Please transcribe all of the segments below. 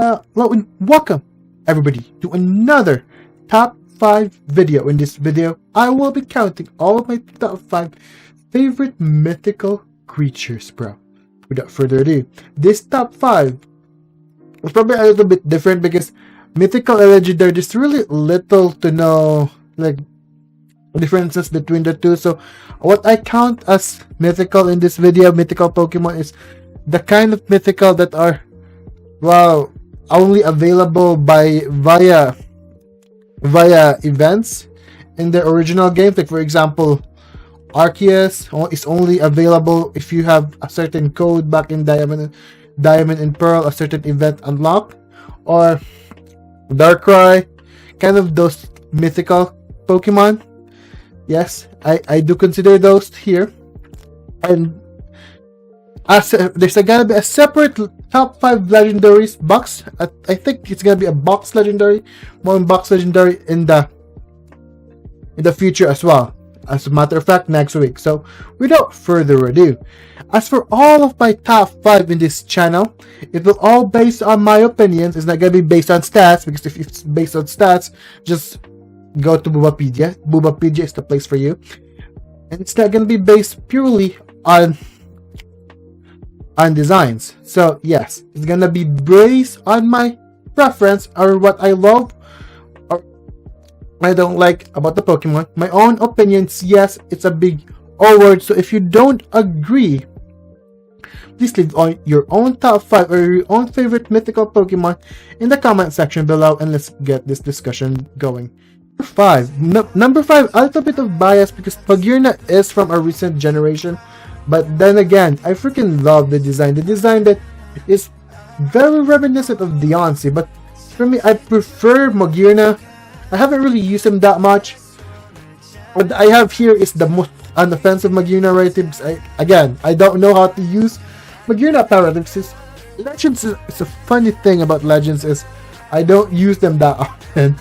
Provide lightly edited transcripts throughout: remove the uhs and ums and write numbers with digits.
Hello and welcome everybody to another top 5 video. In this video, I will be counting all of my top 5 favorite mythical creatures, bro. Without further ado, this top 5 is probably a little bit different because mythical and legendary, there's really little to know like differences between the two. So what I count as mythical in this video, mythical Pokemon, is the kind of mythical that are, well, only available via events in the original games. Like for example, Arceus is only available if you have a certain code back in Diamond and Pearl, a certain event unlocked, or Darkrai, kind of those mythical Pokemon. Yes, I do consider those here. And there's gonna be a separate top 5 legendaries box. I think it's gonna be a box legendary, one box legendary in the future as well. As a matter of fact, next week. So without further ado, as for all of my top 5 in this channel, it will all based on my opinions. It's not gonna be based on stats, because if it's based on stats, just go to Bubapedia. Bubapedia is the place for you. And it's not gonna be based purely on designs. So yes, it's gonna be based on my preference or what I love or I don't like about the Pokemon. My own opinions. Yes, it's a big O word. So if you don't agree, please leave on your own top 5 or your own favorite mythical Pokemon in the comment section below, and let's get this discussion going. Number 5, a little bit of bias because Pagirna is from a recent generation. But then again, I freaking love the design. The design that is very reminiscent of Deontay. But for me, I prefer Magirna. I haven't really used him that much. What I have here is the most unoffensive Magirna right here. I don't know how to use Magirna apparently. Legends is a funny thing about Legends is I don't use them that often.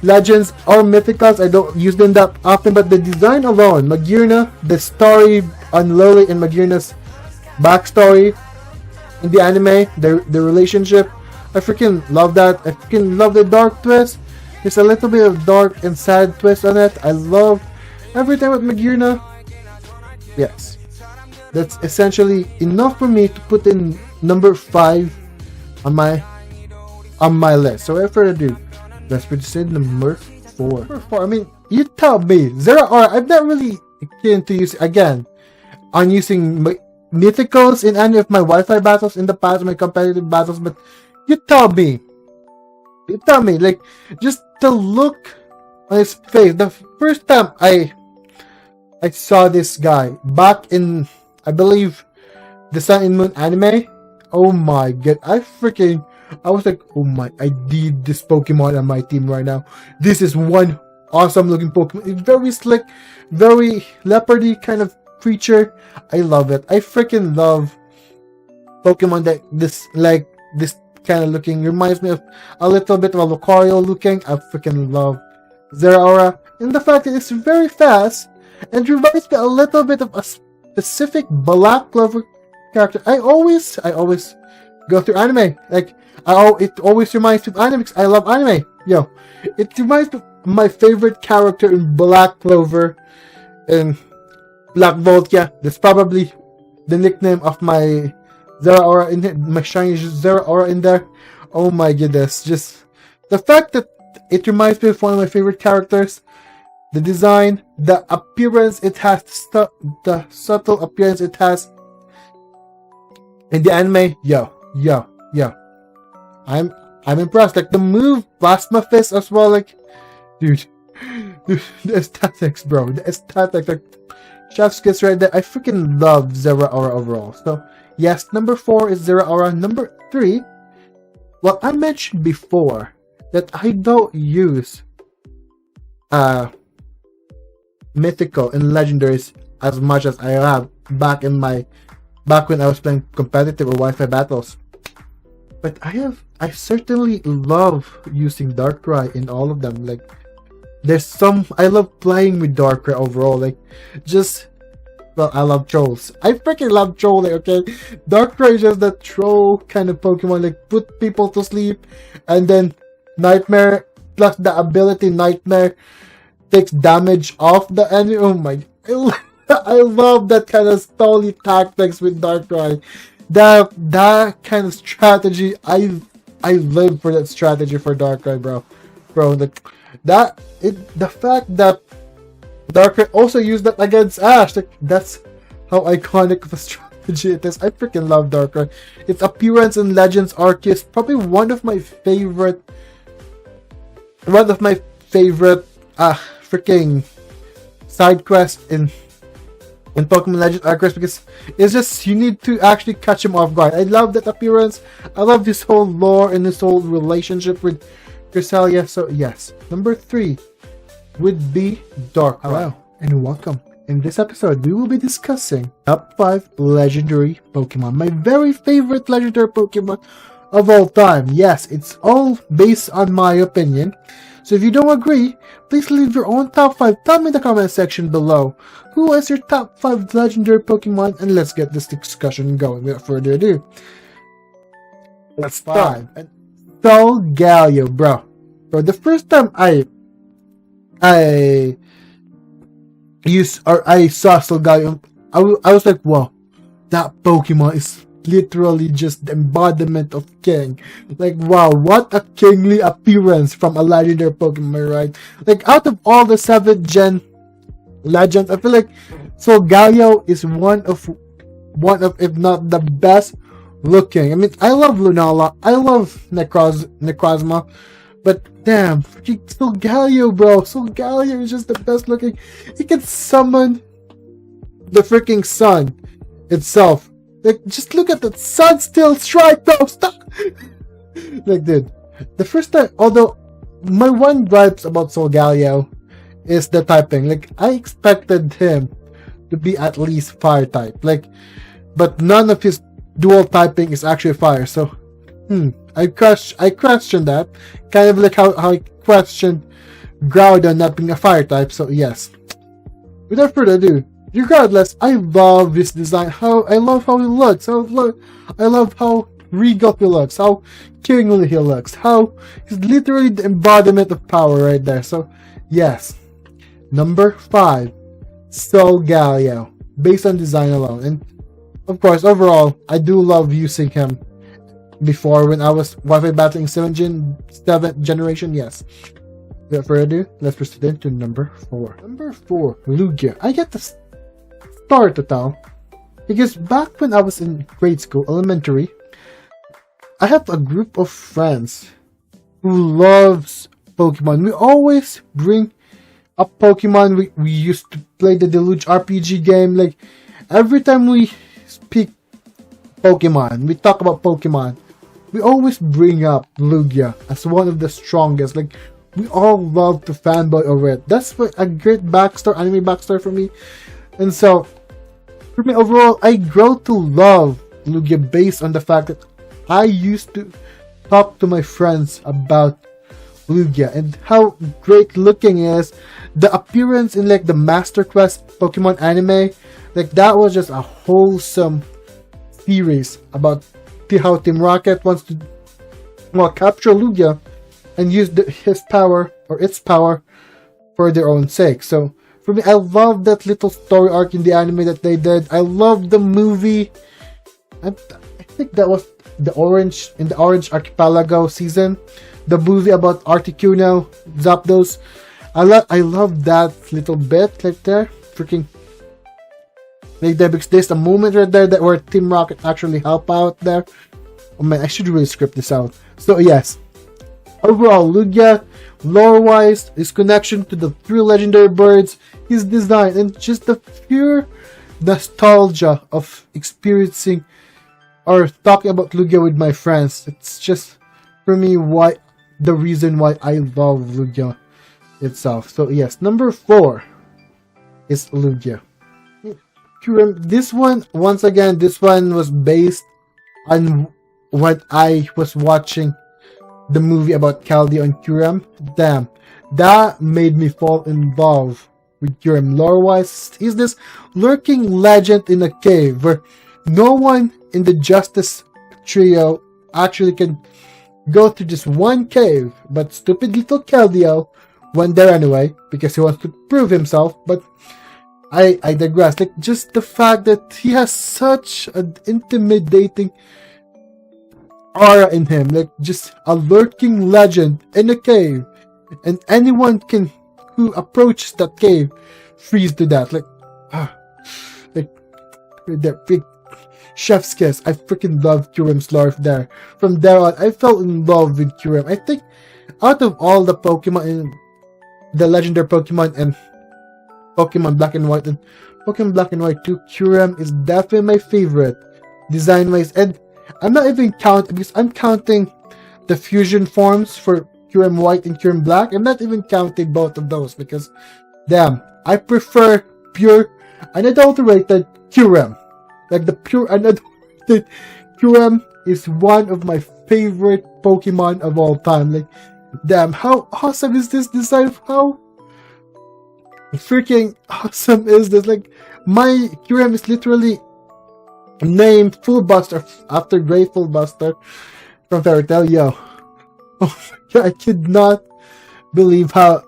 Legends or Mythicals, I don't use them that often, but the design alone, Magirna, the story on Lily and Magirna's backstory in the anime, the relationship, I freaking love that. I freaking love the dark twist. There's a little bit of dark and sad twist on it. I love everything with Magirna. Yes, that's essentially enough for me to put in number 5 on my list. So without further ado, let's proceed number 4. Number 4, I mean, you tell me. Zeraora, I'm not really keen to use again on using mythicals in any of my Wi-Fi battles in the past, my competitive battles, but you tell me, like, just the look on his face. The first time I saw this guy back in, I believe, the Sun and Moon anime, oh my god, I was like, oh my, I need this Pokemon on my team right now. This is one awesome looking Pokemon. It's very slick, very leopardy kind of creature. I love it. I freaking love Pokemon that this kind of looking. Reminds me of a little bit of a Lucario looking. I freaking love Zeraora. And the fact that it's very fast and reminds me a little bit of a specific Black Clover character. I always go through anime. Like, it always reminds me of anime because I love anime. Yo, it reminds me of my favorite character in Black Clover and Black Volt. Yeah, that's probably the nickname of my Zeraora my shiny Zeraora in there. Oh my goodness, just the fact that it reminds me of one of my favorite characters. The design, the appearance it has, the subtle appearance it has in the anime. Yo. I'm impressed. Like the move Plasma Fist as well. Like, dude, the aesthetics, bro. The aesthetics, like chef's kiss right there. I freaking love Zeraora overall. So yes, number 4 is Zeraora. Number 3. Well, I mentioned before that I don't use mythical and legendaries as much as I have back when I was playing competitive or Wi-Fi battles. But I certainly love using Darkrai in all of them. Like, I love playing with Darkrai overall. Like, just Well, I love trolls. I freaking love trolling, okay? Darkrai is just that troll kind of Pokemon, like put people to sleep, and then Nightmare, plus the ability Nightmare takes damage off the enemy. Oh my, I love that kind of stally tactics with Darkrai. That kind of strategy, I live for that strategy for Darkrai, bro. The fact that Darkrai also used that against Ash, like that's how iconic of a strategy it is. I freaking love Darkrai. Its appearance in Legends Arc is probably one of my favorite freaking side quests in Pokemon Legends Arceus, because it's just you need to actually catch him off guard. I love that appearance. I love this whole lore and this whole relationship with Cresselia. So yes, number 3 would be Darkrai. Hello and welcome. In this episode, we will be discussing top 5 legendary Pokemon. My very favorite legendary Pokemon of all time. Yes, it's all based on my opinion. So if you don't agree, please leave your own top 5. Tell me in the comment section below. Who is your top 5 legendary Pokemon? And let's get this discussion going without further ado. Let's start. Solgaleo, bro. So the first time I saw Solgaleo, I was like, wow, that Pokemon is literally just the embodiment of king. Like, wow, what a kingly appearance from a legendary Pokemon, right? Like, out of all the 7th gen legends, I feel like Solgaleo is one of if not the best looking. I mean, I love Lunala, I love Necrozma, but damn, freaking Solgaleo, bro. Solgaleo is just the best looking. He can summon the freaking sun itself. Like, just look at that sun still strike, bro. Stop. Like, dude, the first time, although my one gripes about Solgaleo is the typing. Like, I expected him to be at least fire type. Like, but none of his dual typing is actually fire. So, I question that. Kind of like how I questioned Groudon not being a fire type. So, yes. Without further ado, regardless, I love his design. I love how he looks. I love how regal he looks. How kingly he looks. How he's literally the embodiment of power right there. So, yes. Number 5, Solgaleo, based on design alone. And, of course, overall, I do love using him before when I was Wi-Fi battling 7th generation, yes. Without further ado, let's proceed into number 4. Number 4, Lugia. I get the story to tell, because back when I was in grade school, elementary, I have a group of friends who loves Pokemon. We always bring up Pokemon. We used to play the Deluge RPG game. Like, every time we speak Pokemon, we talk about Pokemon, we always bring up Lugia as one of the strongest. Like, we all love to fanboy over it. That's a great anime backstory for me. And so, for me overall, I grow to love Lugia based on the fact that I used to talk to my friends about Lugia and how great looking he is. The appearance in like the Master Quest Pokemon anime, like that was just a wholesome series about how Team Rocket wants to capture Lugia and use its power for their own sake. So for me, I love that little story arc in the anime that they did. I love the movie. I think that was the Orange Archipelago season, the movie about Articuno, Zapdos. I love that little bit right there. Freaking like there, because there's a moment right there where Team Rocket actually help out there. Oh man, I should really script this out. So yes, overall, Lugia, lore-wise, his connection to the 3 legendary birds, his design, and just the pure nostalgia of experiencing or talking about Lugia with my friends. It's just, for me, the reason why I love Lugia itself. So yes, number 4 is Lugia. This one, once again, this one was based on when I was watching the movie about Caldio and Kyurem. Damn, that made me fall in love with Kyurem lore-wise. He's this lurking legend in a cave where no one in the Justice trio actually can go through just one cave, but stupid little Keldeo went there anyway because he wants to prove himself. But I digress. Like, just the fact that he has such an intimidating aura in him, like just a lurking legend in a cave, and anyone who approaches that cave freeze to death. Like that big chef's kiss. I freaking love Kyurem's lore there. From there on, I fell in love with Kyurem. I think out of all the Pokemon in the legendary Pokemon and Pokemon Black and White and Pokemon Black and White 2, Kyurem is definitely my favorite design-wise. And I'm not even counting, because I'm counting the fusion forms for Kyurem White and Kyurem Black. I'm not even counting both of those because, damn, I prefer pure unadulterated Kyurem. Like, the pure unadulterated Kyurem is one of my favorite Pokemon of all time. Like, damn, how awesome is this design? How freaking awesome is this? Like, my Kyurem is literally named Full Buster after Grateful Buster from Fairy Tail. Yo, oh my god, I could not believe how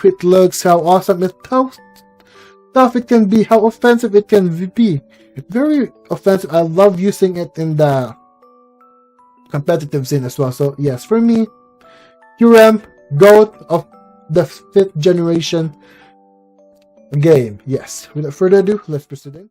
it looks, how awesome it, how tough it can be, how offensive it can be. Very offensive. I love using it in the competitive scene as well. So yes, for me, Kyurem, GOAT of the 5th generation game. Yes. Without further ado, let's proceed in.